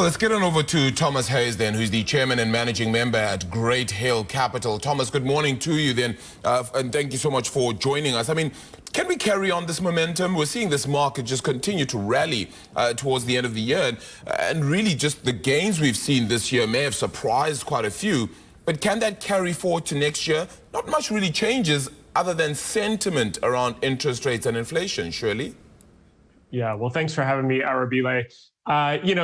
Let's get on over to Thomas Hayes then, who's the chairman and managing member at Great Hill Capital. Thomas, good morning to you then, and thank you so much for joining us. I mean, can we carry on this momentum? We're seeing this market just continue to rally towards the end of the year, and really just the gains we've seen this year may have surprised quite a few, but can that carry forward to next year? Not much really changes other than sentiment around interest rates and inflation, surely? Yeah, well, thanks for having me, Arabile.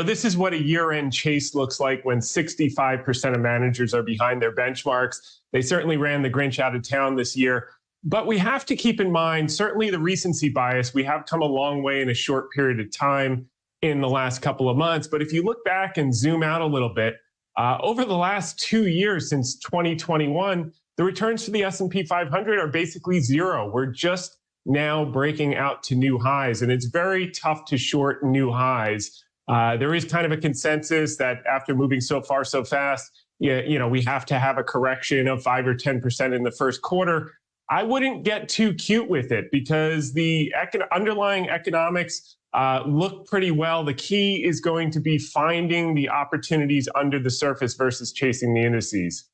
This is what a year-end chase looks like when 65% of managers are behind their benchmarks. They certainly ran the Grinch out of town this year. But we have to keep in mind, certainly the recency bias. We have come a long way in a short period of time in the last couple of months. But if you look back and zoom out a little bit, over the last 2 years since 2021, the returns for the S&P 500 are basically zero. We're just now breaking out to new highs, and it's very tough to short new highs. There is kind of a consensus that after moving so far so fast, we have to have a correction of 5 or 10% in the first quarter. I wouldn't get too cute with it because the underlying economics look pretty well. The key is going to be finding the opportunities under the surface versus chasing the indices.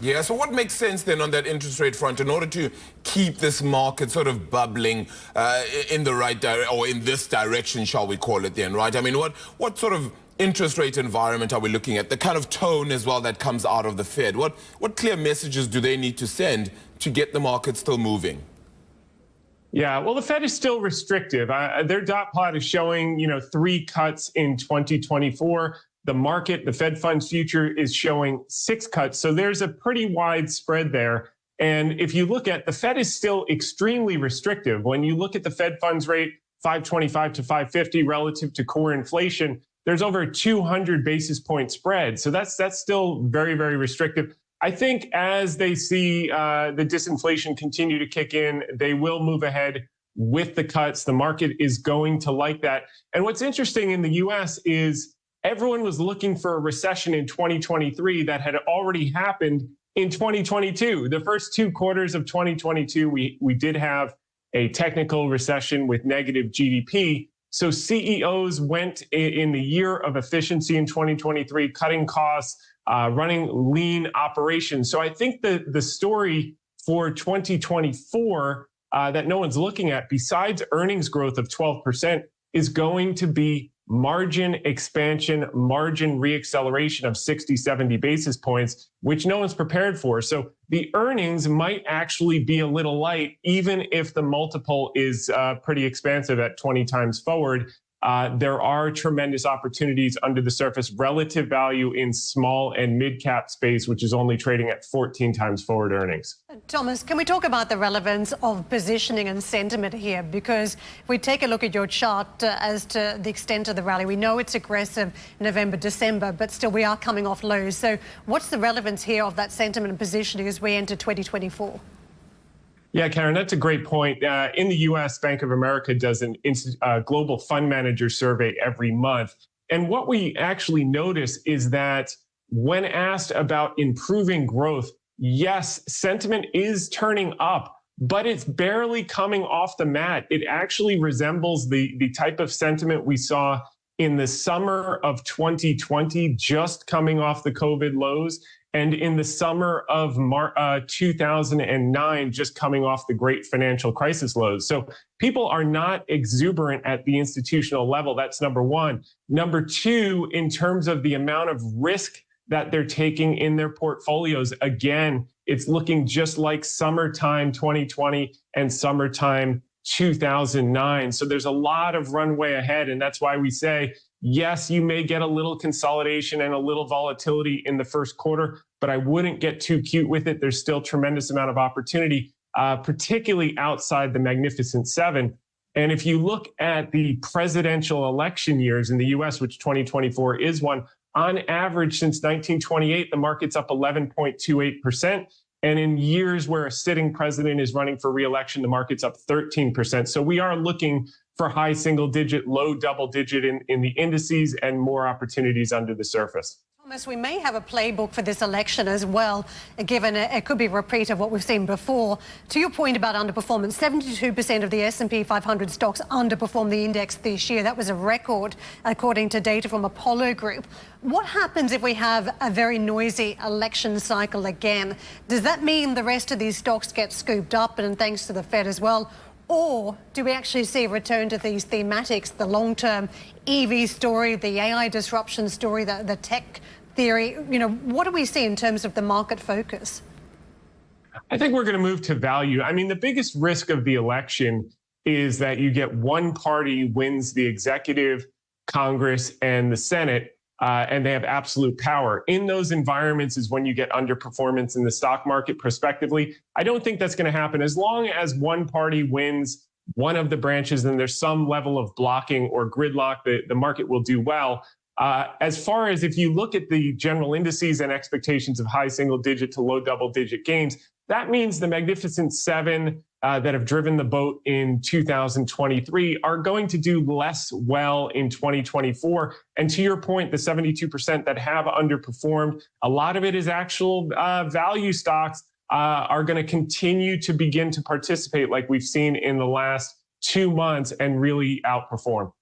Yeah, so what makes sense then on that interest rate front in order to keep this market sort of bubbling in the right direction, or in this direction, shall we call it then, right? I mean, what sort of interest rate environment are we looking at? The kind of tone as well that comes out of the Fed. What clear messages do they need to send to get the market still moving? Yeah, well, the Fed is still restrictive. Their dot plot is showing, 3 cuts in 2024. The market, the Fed funds future, is showing 6 cuts. So there's a pretty wide spread there. And if you look at the Fed is still extremely restrictive. When you look at the Fed funds rate, 525 to 550 relative to core inflation, there's over a 200 basis point spread. So that's still very, very restrictive. I think as they see the disinflation continue to kick in, they will move ahead with the cuts. The market is going to like that. And what's interesting in the U.S. is everyone was looking for a recession in 2023 that had already happened in 2022. The first 2 quarters of 2022, we did have a technical recession with negative GDP. So CEOs went in the year of efficiency in 2023, cutting costs, running lean operations. So I think the story for 2024 that no one's looking at, besides earnings growth of 12%, is going to be margin expansion, margin reacceleration of 60, 70 basis points, which no one's prepared for. So the earnings might actually be a little light, even if the multiple is pretty expansive at 20 times forward. There are tremendous opportunities under the surface, relative value in small and mid cap space, which is only trading at 14 times forward earnings. Thomas, can we talk about the relevance of positioning and sentiment here? Because if we take a look at your chart as to the extent of the rally, we know it's aggressive November, December, but still we are coming off lows. So what's the relevance here of that sentiment and positioning as we enter 2024? Yeah, Karen, that's a great point. In the U.S., Bank of America does a global fund manager survey every month. And what we actually notice is that when asked about improving growth, yes, sentiment is turning up, but it's barely coming off the mat. It actually resembles the type of sentiment we saw in the summer of 2020, just coming off the COVID lows, and in the summer of 2009, just coming off the great financial crisis lows. So people are not exuberant at the institutional level. That's number one. Number two, in terms of the amount of risk that they're taking in their portfolios, again, it's looking just like summertime 2020 and summertime 2009. So there's a lot of runway ahead. And that's why we say, yes, you may get a little consolidation and a little volatility in the first quarter, but I wouldn't get too cute with it. There's still tremendous amount of opportunity, particularly outside the Magnificent Seven. And if you look at the presidential election years in the US, which 2024 is one, on average since 1928, the market's up 11.28%. And in years where a sitting president is running for re-election, the market's up 13%. So we are looking for high single digit, low double digit in the indices and more opportunities under the surface. We may have a playbook for this election as well, given it could be a repeat of what we've seen before. To your point about underperformance, 72% of the S&P 500 stocks underperformed the index this year. That was a record, according to data from Apollo Group. What happens if we have a very noisy election cycle again? Does that mean the rest of these stocks get scooped up, and thanks to the Fed as well? Or do we actually see a return to these thematics, the long-term EV story, the AI disruption story, the tech theory? What do we see in terms of the market focus? I think we're going to move to value. I mean, the biggest risk of the election is that you get one party wins the executive, Congress, and the Senate, and they have absolute power. In those environments is when you get underperformance in the stock market prospectively. I don't think that's going to happen. As long as one party wins one of the branches and there's some level of blocking or gridlock, the market will do well. As far as if you look at the general indices and expectations of high single-digit to low double-digit gains, that means the Magnificent Seven that have driven the boat in 2023 are going to do less well in 2024. And to your point, the 72% that have underperformed, a lot of it is actual value stocks are going to continue to begin to participate like we've seen in the last 2 months and really outperform.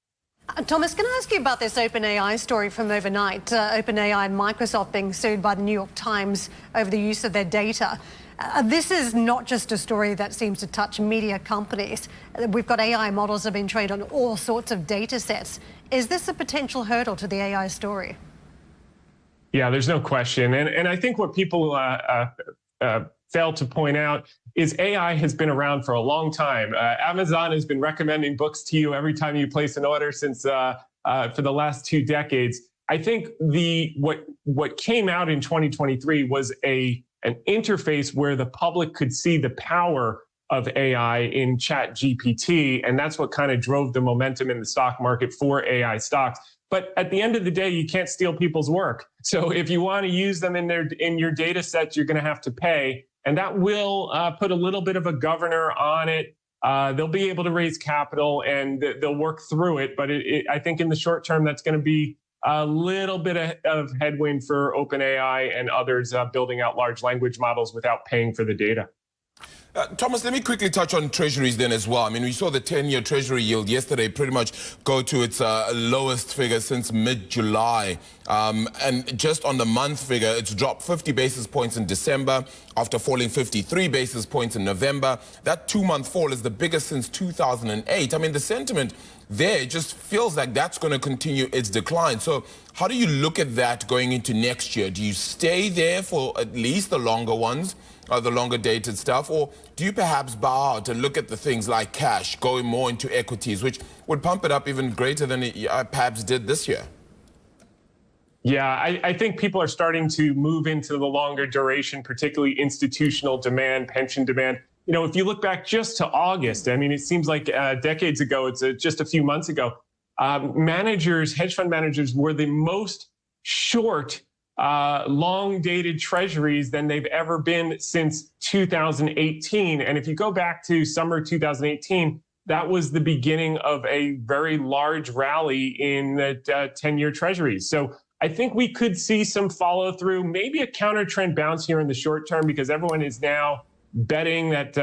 Thomas, can I ask you about this OpenAI story from overnight? OpenAI and Microsoft being sued by the New York Times over the use of their data. This is not just a story that seems to touch media companies. We've got AI models that have been trained on all sorts of data sets. Is this a potential hurdle to the AI story? Yeah, there's no question. And I think what people fail to point out is AI has been around for a long time. Amazon has been recommending books to you every time you place an order since for the last 2 decades. I think what came out in 2023 was an interface where the public could see the power of AI in ChatGPT, and that's what kind of drove the momentum in the stock market for AI stocks. But at the end of the day, you can't steal people's work. So if you want to use them in your data sets, you're going to have to pay. And that will put a little bit of a governor on it. They'll be able to raise capital and they'll work through it. But I think in the short term, that's going to be a little bit of headwind for OpenAI and others building out large language models without paying for the data. Thomas, let me quickly touch on treasuries then as well. I mean, we saw the 10-year treasury yield yesterday pretty much go to its lowest figure since mid-July. And just on the month figure, it's dropped 50 basis points in December after falling 53 basis points in November. That 2-month fall is the biggest since 2008. I mean, the sentiment there just feels like that's going to continue its decline. So how do you look at that going into next year? Do you stay there for at least the longer ones, the longer dated stuff, or do you perhaps bow out and look at the things like cash, going more into equities, which would pump it up even greater than it perhaps did this year? Yeah, I think people are starting to move into the longer duration, particularly institutional demand, pension demand. You know, if you look back just to August, I mean, it seems like decades ago, it's just a few months ago, hedge fund managers were the most short long-dated treasuries than they've ever been since 2018. And if you go back to summer 2018, that was the beginning of a very large rally in the 10-year treasuries. So I think we could see some follow-through, maybe a counter-trend bounce here in the short term, because everyone is now betting that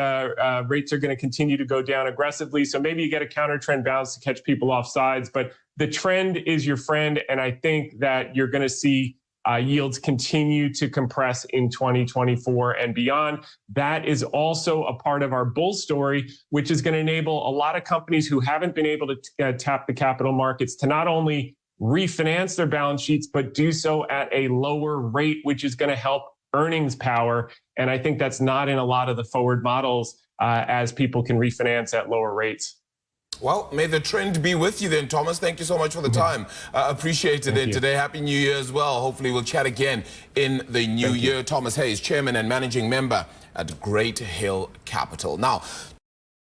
rates are going to continue to go down aggressively. So maybe you get a counter-trend bounce to catch people off sides. But the trend is your friend, and I think that you're going to see yields continue to compress in 2024 and beyond. That is also a part of our bull story, which is going to enable a lot of companies who haven't been able to tap the capital markets to not only refinance their balance sheets, but do so at a lower rate, which is going to help earnings power. And I think that's not in a lot of the forward models as people can refinance at lower rates. Well, may the trend be with you then, Thomas. Thank you so much for the time. Appreciated it today. Happy New Year as well. Hopefully we'll chat again in the new year. Thomas Hayes, Chairman and Managing Member at Great Hill Capital. Now,